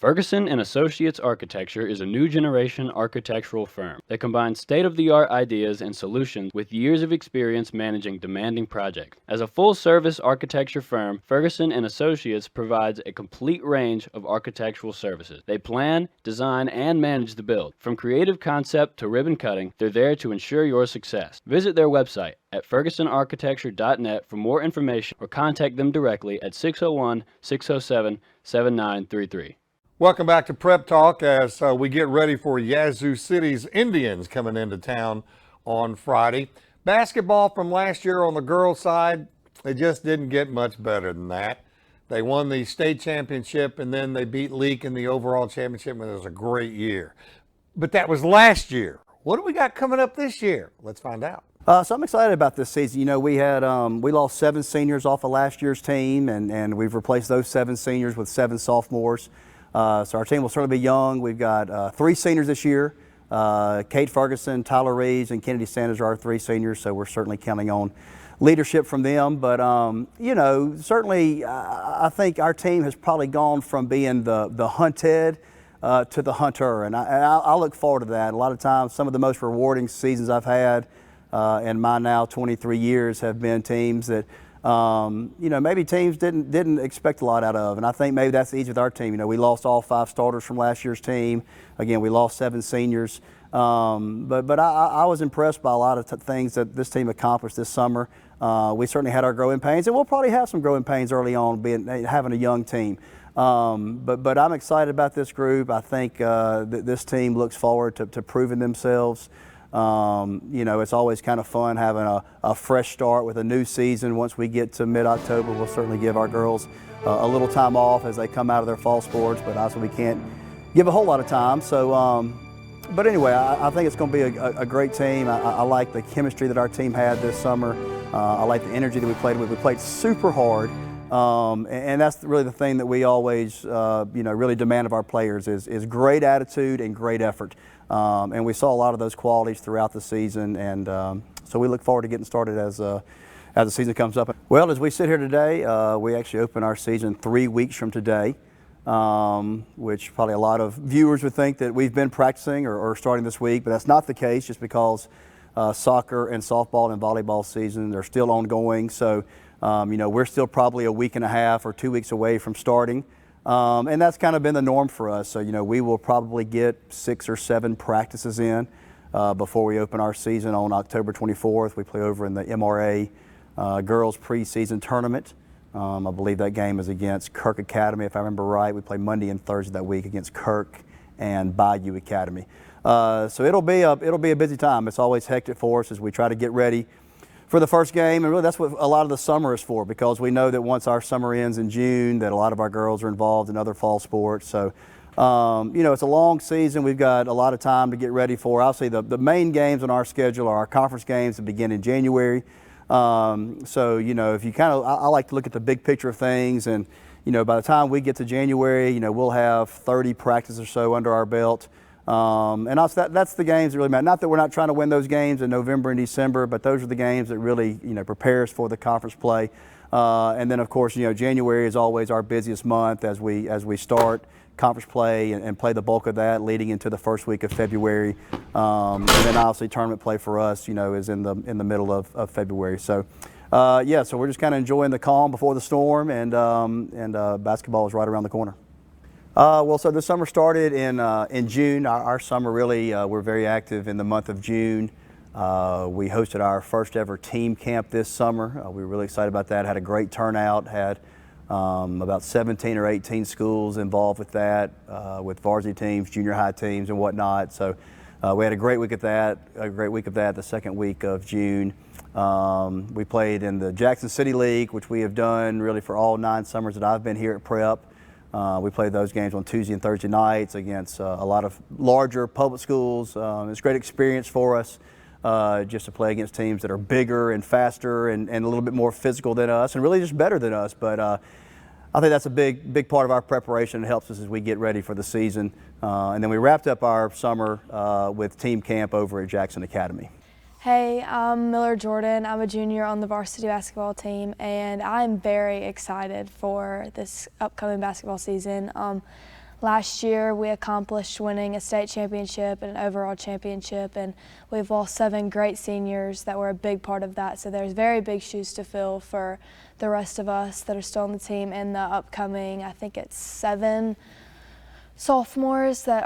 Ferguson & Associates Architecture is a new generation architectural firm that combines state-of-the-art ideas and solutions with years of experience managing demanding projects. As a full-service architecture firm, Ferguson & Associates provides a complete range of architectural services. They plan, design, and manage the build. From creative concept to ribbon cutting, they're there to ensure your success. Visit their website at fergusonarchitecture.net for more information or contact them directly at 601-607-7933. Welcome back to Prep Talk as we get ready for Yazoo City's Indians coming into town on Friday. Basketball from last year on the girls' side, it just didn't get much better than that. They won the state championship and then they beat Leak in the overall championship, and it was a great year. But that was last year. What do we got coming up this year? Let's find out. So I'm excited about this season. You know, we lost 7 seniors off of last year's team, and we've replaced those 7 seniors with 7 sophomores. So our team will certainly be young. We've got 3 seniors this year. Kate Ferguson, Tyler Reeves, and Kennedy Sanders are our 3 seniors, so we're certainly counting on leadership from them. But, you know, certainly I think our team has probably gone from being the hunted to the hunter, and I look forward to that. A lot of times, some of the most rewarding seasons I've had in my now 23 years have been teams that you know, maybe teams didn't expect a lot out of, and I think maybe that's the ease with our team. You know, we lost all 5 starters from last year's team. Again, we lost 7 seniors, but I was impressed by a lot of things that this team accomplished this summer. We certainly had our growing pains, and we'll probably have some growing pains early on, having a young team. But I'm excited about this group. I think that this team looks forward to proving themselves. You know, it's always kind of fun having a fresh start with a new season. Once we get to mid-October, we'll certainly give our girls a little time off as they come out of their fall sports, but also we can't give a whole lot of time. So, but anyway, I think it's going to be a great team. I like the chemistry that our team had this summer. I like the energy that we played with. We played super hard, and that's really the thing that we always, you know, really demand of our players is great attitude and great effort. And we saw a lot of those qualities throughout the season, and so we look forward to getting started as the season comes up. Well, as we sit here today, we actually open our season 3 weeks from today, which probably a lot of viewers would think that we've been practicing or starting this week, but that's not the case, just because soccer and softball and volleyball season. They're still ongoing, so we're still probably a week and a half or 2 weeks away from starting. And that's kind of been the norm for us. So, we will probably get 6 or 7 practices in before we open our season on October 24th. We play over in the MRA girls preseason tournament. I believe that game is against Kirk Academy, if I remember right. We play Monday and Thursday that week against Kirk and Bayou Academy. So it'll be a busy time. It's always hectic for us as we try to get ready for the first game, and really that's what a lot of the summer is for, because we know that once our summer ends in June, that a lot of our girls are involved in other fall sports. So, it's a long season. We've got a lot of time to get ready for. I'll say the main games on our schedule are our conference games that begin in January. So, if you I like to look at the big picture of things, and, by the time we get to January, we'll have 30 practices or so under our belt. And also that's the games that really matter. Not that we're not trying to win those games in November and December, but those are the games that really, prepare us for the conference play. And then, of course, January is always our busiest month as we start conference play and play the bulk of that leading into the first week of February. And then obviously tournament play for us, is in the middle of February. So, so we're just kind of enjoying the calm before the storm, and basketball is right around the corner. So the summer started in June. Our summer really, we're very active in the month of June. We hosted our first ever team camp this summer. We were really excited about that. Had a great turnout. Had about 17 or 18 schools involved with that, with varsity teams, junior high teams, and whatnot. So we had a great week of that. The second week of June. We played in the Jackson City League, which we have done really for all 9 summers that I've been here at Prep. We played those games on Tuesday and Thursday nights against a lot of larger public schools. It's a great experience for us just to play against teams that are bigger and faster and a little bit more physical than us, and really just better than us. But I think that's a big part of our preparation. It helps us as we get ready for the season. And then we wrapped up our summer with team camp over at Jackson Academy. Hey, I'm Miller Jordan. I'm a junior on the varsity basketball team, and I'm very excited for this upcoming basketball season. Last year, we accomplished winning a state championship and an overall championship, and we've lost 7 great seniors that were a big part of that. So there's very big shoes to fill for the rest of us that are still on the team and the upcoming, I think it's 7 sophomores that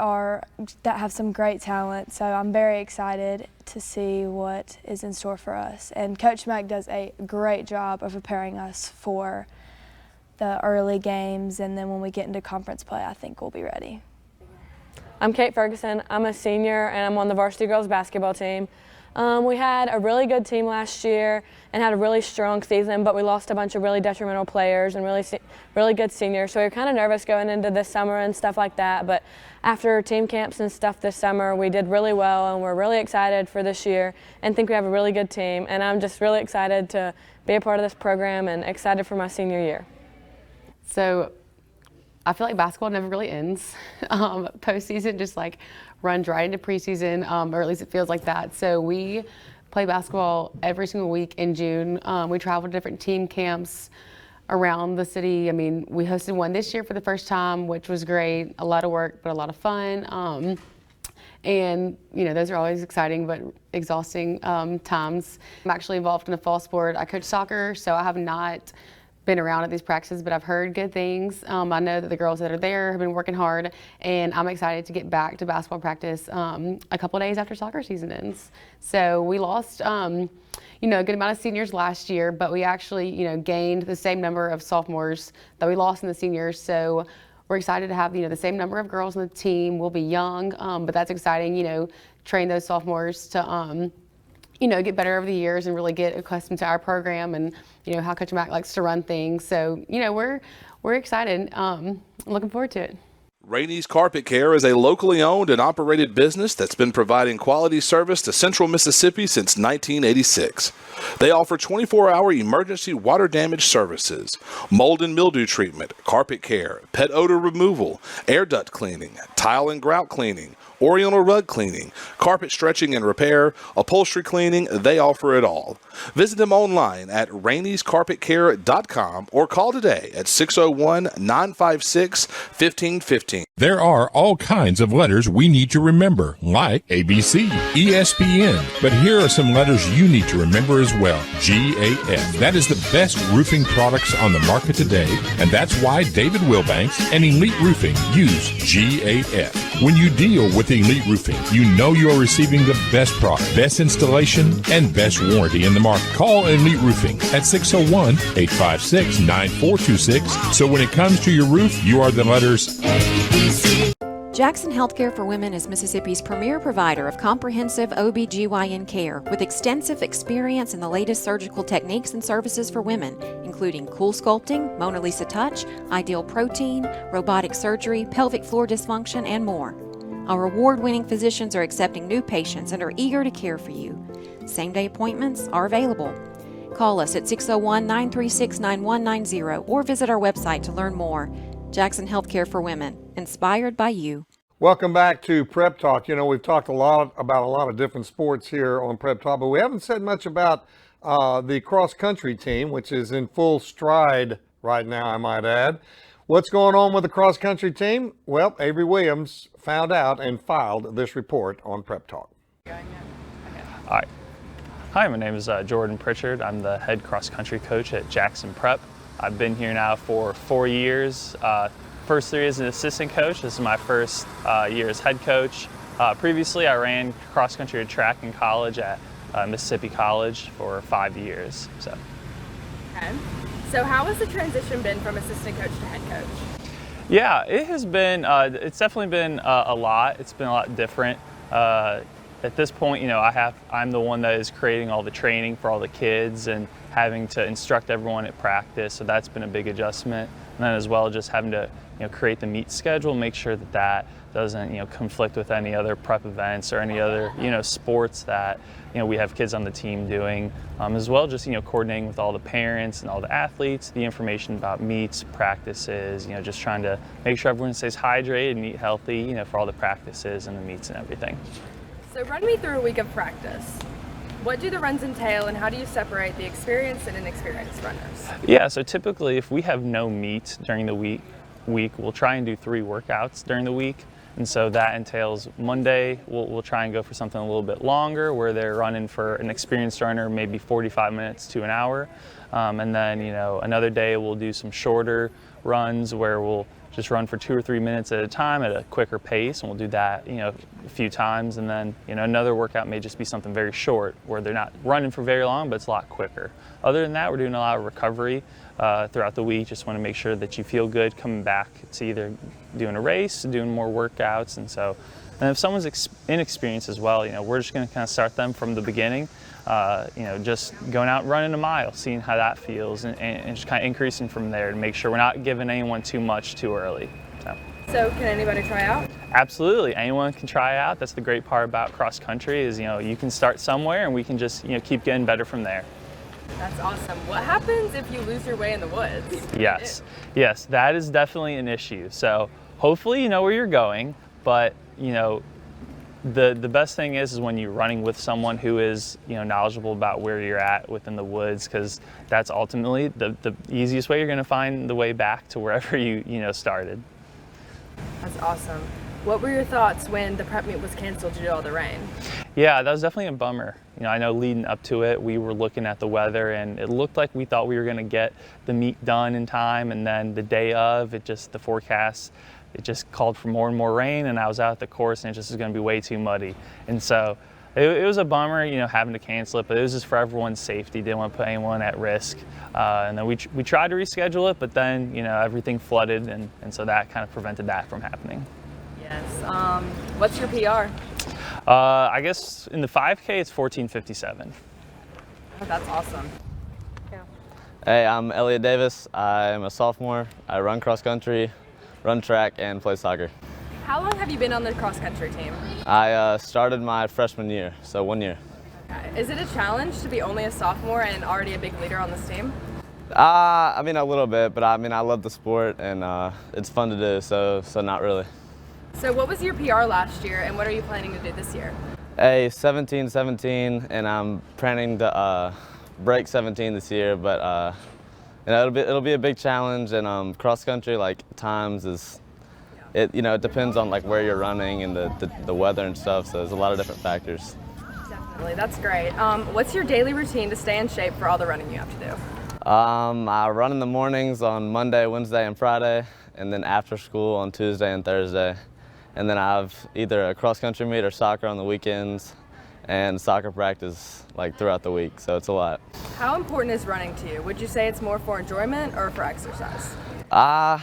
have some great talent. So I'm very excited to see what is in store for us. And Coach Mack does a great job of preparing us for the early games, and then when we get into conference play, I think we'll be ready. I'm Kate Ferguson. I'm a senior, and I'm on the varsity girls basketball team. We had a really good team last year and had a really strong season, but we lost a bunch of really detrimental players and really good seniors. So we were kind of nervous going into this summer and stuff like that. But after team camps and stuff this summer, we did really well, and we're really excited for this year and think we have a really good team. And I'm just really excited to be a part of this program and excited for my senior year. So I feel like basketball never really ends. Postseason just runs right into preseason, or at least it feels like that. So we play basketball every single week in June. We travel to different team camps around the city. I mean, we hosted one this year for the first time, which was great. A lot of work, but a lot of fun. And those are always exciting but exhausting times. I'm actually involved in a fall sport. I coach soccer, so I have not been around at these practices, but I've heard good things. I know that the girls that are there have been working hard, and I'm excited to get back to basketball practice a couple days after soccer season ends. So we lost, a good amount of seniors last year, but we actually, gained the same number of sophomores that we lost in the seniors. So we're excited to have, the same number of girls on the team. We'll be young, but that's exciting, train those sophomores to, get better over the years and really get accustomed to our program and, how Coach Mack likes to run things. So, we're excited. Looking forward to it. Rainey's Carpet Care is a locally owned and operated business that's been providing quality service to Central Mississippi since 1986. They offer 24-hour emergency water damage services, mold and mildew treatment, carpet care, pet odor removal, air duct cleaning, tile and grout cleaning, Oriental rug cleaning, carpet stretching and repair, upholstery cleaning, they offer it all. Visit them online at Rainy'sCarpetCare.com or call today at 601-956-1515. There are all kinds of letters we need to remember, like ABC, ESPN. But here are some letters you need to remember as well. GAF. That is the best roofing products on the market today, and that's why David Wilbanks and Elite Roofing use GAF. When you deal with Elite Roofing, you know you are receiving the best product, best installation, and best warranty in the market. Call Elite Roofing at 601-856-9426. So when it comes to your roof, you are the letters Jackson Healthcare for Women is Mississippi's premier provider of comprehensive OB/GYN care with extensive experience in the latest surgical techniques and services for women, including cool sculpting, Mona Lisa Touch, Ideal Protein, robotic surgery, pelvic floor dysfunction, and more. Our award-winning physicians are accepting new patients and are eager to care for you. Same-day appointments are available. Call us at 601-936-9190 or visit our website to learn more. Jackson Healthcare for Women, inspired by you. Welcome back to Prep Talk. You know, we've talked about a lot of different sports here on Prep Talk, but we haven't said much about the cross-country team, which is in full stride right now, I might add. What's going on with the cross-country team? Well, Avery Williams found out and filed this report on Prep Talk. Hi, my name is Jordan Pritchard. I'm the head cross-country coach at Jackson Prep. I've been here now for 4 years. First 3 as an assistant coach. This is my first year as head coach. Previously, I ran cross-country and track in college at Mississippi College for 5 years. Okay. So how has the transition been from assistant coach to head coach? Yeah, it has been, it's definitely been a lot. It's been a lot different. At this point, you know, I'm the one that is creating all the training for all the kids and having to instruct everyone at practice, so that's been a big adjustment. And then as well, just having to, you know, create the meet schedule, make sure that that doesn't, you know, conflict with any other prep events or any other, you know, sports that, you know, we have kids on the team doing, as well just, you know, coordinating with all the parents and all the athletes, the information about meets, practices, you know, just trying to make sure everyone stays hydrated and eat healthy, you know, for all the practices and the meets and everything. So run me through a week of practice. What do the runs entail, and how do you separate the experienced and inexperienced runners? Yeah, so typically if we have no meet during the week, we'll try and do 3 workouts during the week. And so that entails Monday, we'll try and go for something a little bit longer where they're running for an experienced runner, maybe 45 minutes to an hour. And then, you know, another day we'll do some shorter runs where we'll just run for 2 or 3 minutes at a time at a quicker pace, and we'll do that, you know, a few times. And then, you know, another workout may just be something very short where they're not running for very long, but it's a lot quicker. Other than that, we're doing a lot of recovery throughout the week. Just want to make sure that you feel good coming back. It's either doing a race, doing more workouts, and if someone's inexperienced as well, you know, we're just going to kind of start them from the beginning. You know, just going out and running a mile, seeing how that feels, and just kind of increasing from there to make sure we're not giving anyone too much too early. So can anybody try out? Absolutely, anyone can try out. That's the great part about cross country is, you know, you can start somewhere and we can just, you know, keep getting better from there. That's awesome. What happens if you lose your way in the woods? Yes, that is definitely an issue. So hopefully you know where you're going, but, you know, the best thing is when you're running with someone who is, you know, knowledgeable about where you're at within the woods, because that's ultimately the easiest way you're going to find the way back to wherever you know started. That's awesome. What were your thoughts when the prep meet was canceled due to all the rain? Yeah, that was definitely a bummer. You know, I know leading up to it, we were looking at the weather and it looked like we thought we were going to get the meet done in time, and then the day of, the forecast, it just called for more and more rain, and I was out at the course and it just was going to be way too muddy. And so it was a bummer, you know, having to cancel it, but it was just for everyone's safety. Didn't want to put anyone at risk. And then we tried to reschedule it, but then, you know, everything flooded, and so that kind of prevented that from happening. Yes. What's your PR? I guess in the 5K, it's 14:57. Oh, that's awesome. Hey, I'm Elliot Davis. I'm a sophomore. I run cross country, run track, and play soccer. How long have you been on the cross country team? I started my freshman year, so 1 year. Okay. Is it a challenge to be only a sophomore and already a big leader on this team? I mean, a little bit, but I mean, I love the sport and it's fun to do, so not really. So what was your PR last year, and what are you planning to do this year? A 17-17, and I'm planning to break 17 this year, but you know, it'll be a big challenge, and cross country like times is, it depends on like where you're running and the weather and stuff, so there's a lot of different factors. Definitely, that's great. What's your daily routine to stay in shape for all the running you have to do? I run in the mornings on Monday, Wednesday, and Friday, and then after school on Tuesday and Thursday. And then I have either a cross-country meet or soccer on the weekends, and soccer practice like throughout the week, so it's a lot. How important is running to you? Would you say it's more for enjoyment or for exercise? I'd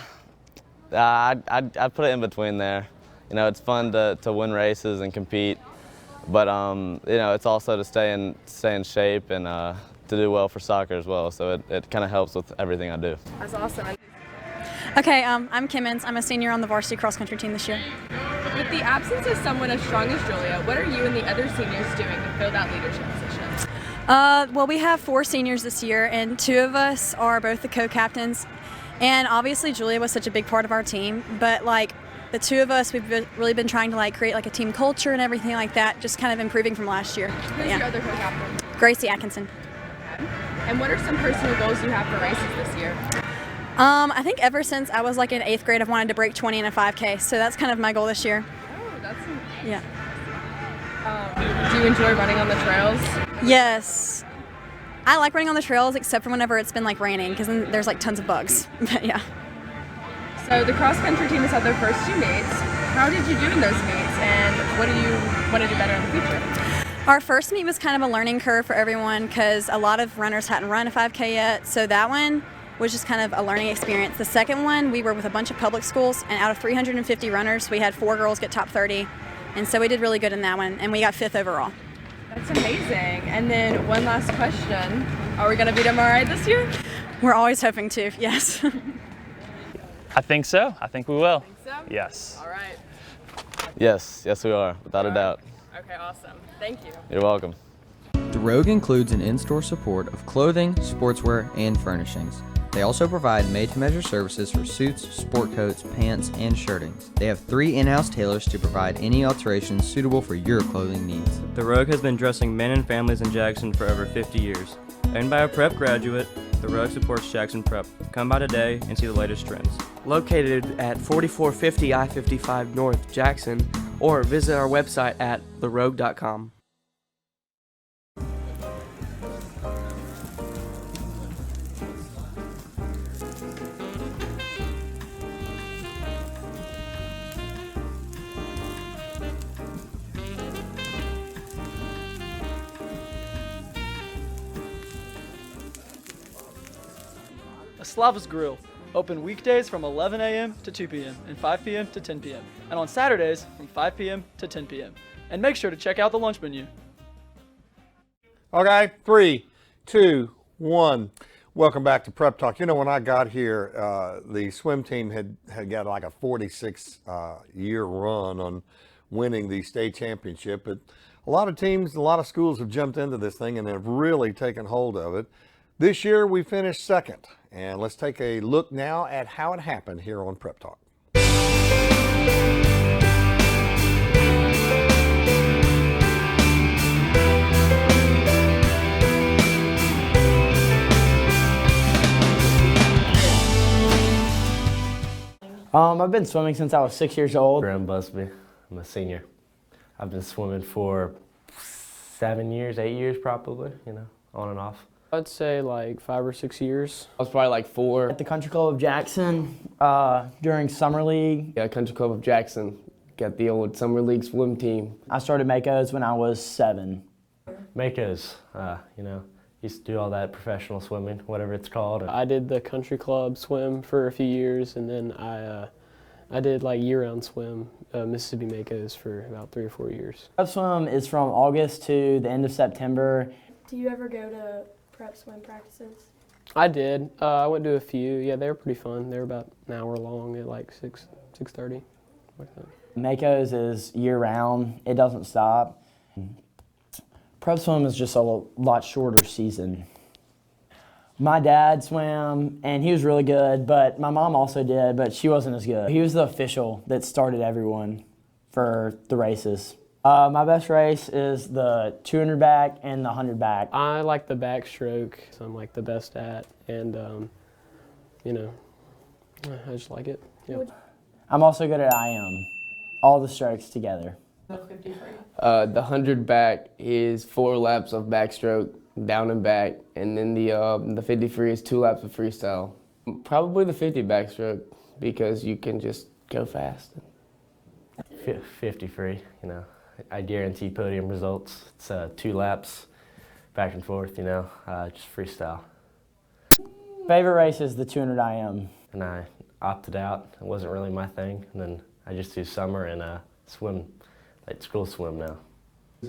put it in between there. You know, it's fun to win races and compete, but you know, it's also to stay in shape and to do well for soccer as well, so it kind of helps with everything I do. That's awesome. Okay, I'm Kimmons. I'm a senior on the varsity cross-country team this year. With the absence of someone as strong as Julia, what are you and the other seniors doing to fill that leadership position? Well, we have 4 seniors this year, and 2 of us are both the co-captains. And obviously, Julia was such a big part of our team, but like the 2 of us, we've really been trying to like create like a team culture and everything like that, just kind of improving from last year. Who's your other co-captain? Gracie Atkinson. And what are some personal goals you have for races this year? I think ever since I was like in 8th grade, I've wanted to break 20 in a 5K, so that's kind of my goal this year. Oh, that's yeah. Do you enjoy running on the trails? Yes. I like running on the trails except for whenever it's been like raining, because then there's like tons of bugs. But yeah. So the cross country team has had their first 2 meets. How did you do in those meets, and what do you want to do better in the future? Our first meet was kind of a learning curve for everyone because a lot of runners hadn't run a 5K yet, so that one was just kind of a learning experience. The second one, we were with a bunch of public schools, and out of 350 runners, we had 4 girls get top 30, and so we did really good in that one, and we got 5th overall. That's amazing. And then one last question. Are we going to beat MRI this year? We're always hoping to, yes. I think so. I think we will. Think so? Yes. All right. Yes, we are, without a doubt. Okay, awesome. Thank you. You're welcome. DeRogue includes an in-store support of clothing, sportswear, and furnishings. They also provide made-to-measure services for suits, sport coats, pants, and shirtings. They have 3 in-house tailors to provide any alterations suitable for your clothing needs. DeRogue has been dressing men and families in Jackson for over 50 years. Owned by a prep graduate, DeRogue supports Jackson Prep. Come by today and see the latest trends. Located at 4450 I-55 North, Jackson, or visit our website at therogue.com. Slava's Grill, open weekdays from 11 a.m. to 2 p.m. and 5 p.m. to 10 p.m. and on Saturdays from 5 p.m. to 10 p.m. And make sure to check out the lunch menu. Okay, 3, 2, 1. Welcome back to Prep Talk. You know, when I got here, the swim team had got like a 46-year run on winning the state championship. But a lot of teams, a lot of schools have jumped into this thing and have really taken hold of it. This year we finished 2nd, and let's take a look now at how it happened here on Prep Talk. I've been swimming since I was 6 years old. Graham Busby, I'm a senior. I've been swimming for 7 years, 8 years probably, you know, on and off. I'd say like 5 or 6 years. I was probably like 4. At the Country Club of Jackson during Summer League. Yeah, Country Club of Jackson. Got the old Summer League swim team. I started Makos when I was 7. Makos, you know, used to do all that professional swimming, whatever it's called. I did the Country Club swim for a few years, and then I did like year-round swim, Mississippi Makos for about 3 or 4 years. Prep swim is from August to the end of September. Do you ever go to prep swim practices? I did. I went to a few. Yeah, they were pretty fun. They were about an hour long at like 6:30. Like that. Makos is year-round. It doesn't stop. Prep swim is just a lot shorter season. My dad swam, and he was really good, but my mom also did, but she wasn't as good. He was the official that started everyone for the races. My best race is the 200 back and the 100 back. I like the backstroke, so I'm like the best at, and you know, I just like it. Yep. I'm also good at IM, all the strokes together. The 100 back is 4 laps of backstroke, down and back, and then the 50 free is 2 laps of freestyle. Probably the 50 backstroke because you can just go fast. 50 free, you know. I guarantee podium results. It's 2 laps, back and forth, you know, just freestyle. Favorite race is the 200 IM. And I opted out. It wasn't really my thing. And then I just do summer and swim, like school swim now.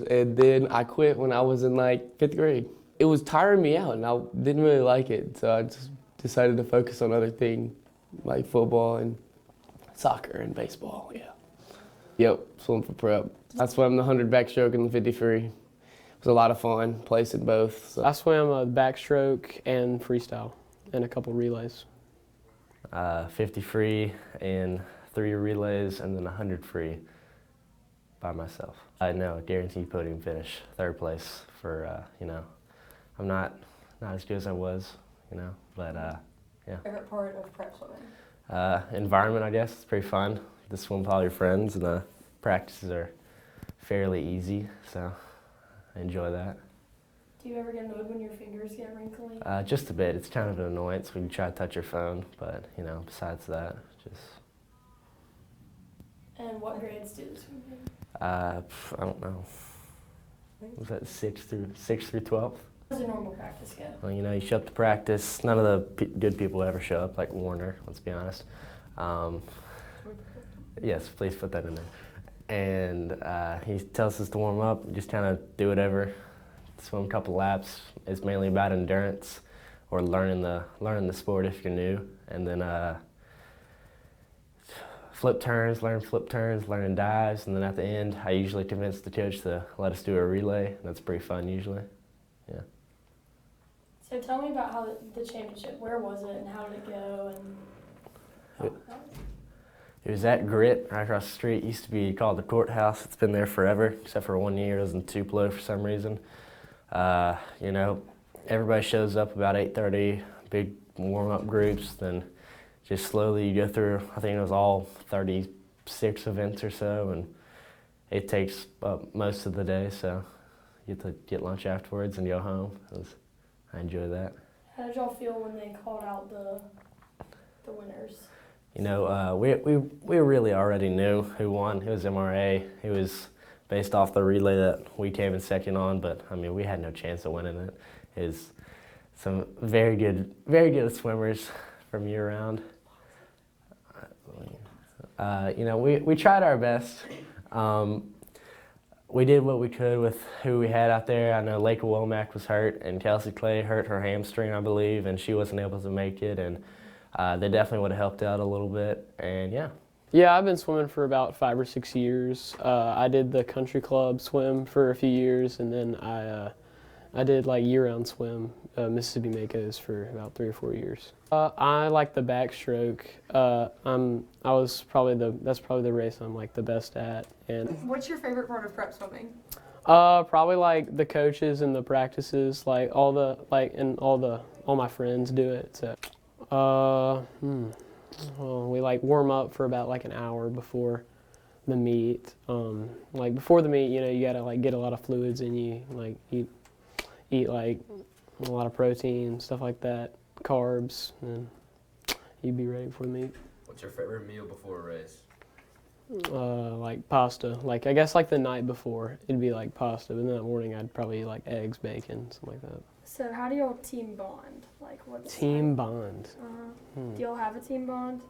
And then I quit when I was in like 5th grade. It was tiring me out and I didn't really like it. So I just decided to focus on other things like football and soccer and baseball, yeah. Yep, swim for prep. I swam the 100 backstroke and the 50 free. It was a lot of fun, placing both. So. I swam a backstroke and freestyle and a couple relays. 50 free and 3 relays and then 100 free by myself. I know, guaranteed podium finish, 3rd place for, you know, I'm not as good as I was, you know, but yeah. Favorite part of prep swimming? Environment, I guess, it's pretty fun. To swim with all your friends and the practices are fairly easy, so I enjoy that. Do you ever get annoyed when your fingers get wrinkly? Just a bit. It's kind of an annoyance when you try to touch your phone, but you know, besides that, just. And what grades do the swim in? I don't know. Was that 6th through 12th? How does a normal practice go? Well, you know, you show up to practice. None of the good people ever show up, like Warner. Let's be honest. Yes, please put that in there. And he tells us to warm up, just kind of do whatever. Swim a couple laps. It's mainly about endurance or learning the sport if you're new. And then flip turns, learning dives. And then at the end, I usually convince the coach to let us do a relay. That's pretty fun usually, yeah. So tell me about how the championship, where was it and how did it go? And It was at Grit, right across the street. It used to be called the Courthouse. It's been there forever, except for 1 year. It was in Tupelo for some reason. You know, everybody shows up about 8:30, big warm-up groups. Then just slowly you go through, I think it was all 36 events or so, and it takes up most of the day, so you get to get lunch afterwards and go home. I enjoy that. how did y'all feel when they called out the winners? You know, we really already knew who won. It was MRA. It was based off the relay that we came in second on, but I mean, we had no chance of winning it. It was some very good swimmers from year round. You know, we tried our best. We did what we could with who we had out there. I know Laika Womack was hurt, and Kelsey Clay hurt her hamstring, I believe, and she wasn't able to make it. And they definitely would have helped out a little bit, and yeah. Yeah, I've been swimming for about 5 or 6 years. I did the country club swim for a few years, and then I did like year-round swim, Mississippi Makos for about 3 or 4 years. I like the backstroke. That's probably the race I'm like the best at. And What's your favorite part of prep swimming? probably like the coaches and the practices, like all my friends do it. So. Well, we like warm up for about like an hour before the meet. Like before the meet, you know, you gotta like get a lot of fluids in you, like eat like a lot of protein, stuff like that, carbs, and you'd be ready for the meet. What's your favorite meal before a race? Like pasta. Like I guess like the night before, it'd be like pasta, but in that morning I'd probably eat like eggs, bacon, something like that. So how do y'all team bond? Like what's Team bond. Do y'all have a team bond?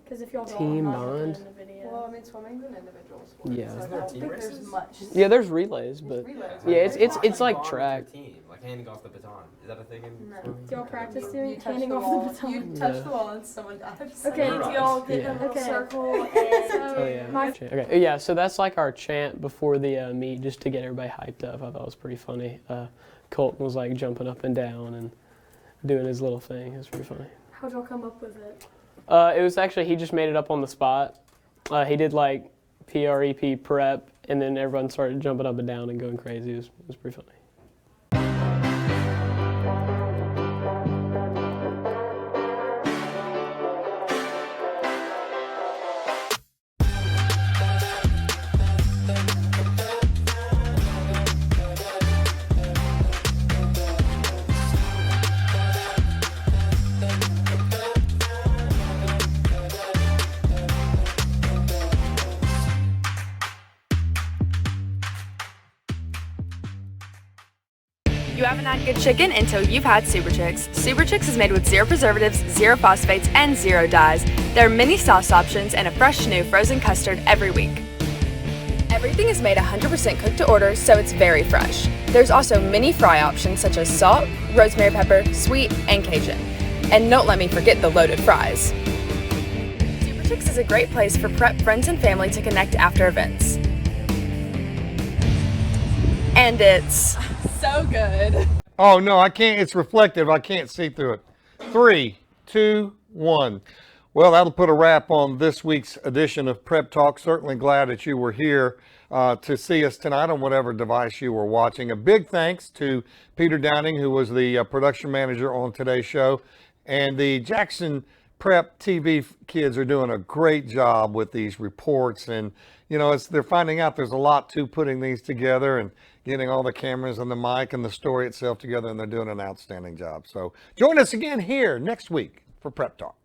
Because if y'all don't, Team I'm not gonna put it bond? in the video. Well, I mean, swimming's an individual sport. Yeah. So I Isn't there don't team think races? there's much. Yeah, there's relays, but yeah, it's like track. Team, like handing off the baton. Is that a thing in No. Do y'all practice doing touch handing the off wall. the baton? You touch Yeah. the wall and someone dives. Okay, Right. do y'all get Yeah. in a little Okay. circle and Oh yeah. my Okay. Yeah. So that's like our chant before the meet, just to get everybody hyped up. I thought it was pretty funny. Colton was like jumping up and down, and doing his little thing. It was pretty funny. How'd y'all come up with it? It was actually, he just made it up on the spot. He did like PREP prep, and then everyone started jumping up and down and going crazy. It was pretty funny. You haven't had good chicken until you've had Super Chicks. Super Chicks is made with 0 preservatives, 0 phosphates, and 0 dyes. There are many sauce options and a fresh new frozen custard every week. Everything is made 100% cooked to order, so it's very fresh. There's also many fry options such as salt, rosemary pepper, sweet, and Cajun. And don't let me forget the loaded fries. Super Chicks is a great place for prep friends and family to connect after events. And it's so good. Oh no, I can't. It's reflective. I can't see through it. 3, 2, 1. Well, that'll put a wrap on this week's edition of Prep Talk. Certainly glad that you were here to see us tonight on whatever device you were watching. A big thanks to Peter Downing, who was the production manager on today's show. And the Jackson Prep TV kids are doing a great job with these reports. And, you know, they're finding out there's a lot to putting these together and getting all the cameras and the mic and the story itself together. And they're doing an outstanding job. So join us again here next week for Prep Talk.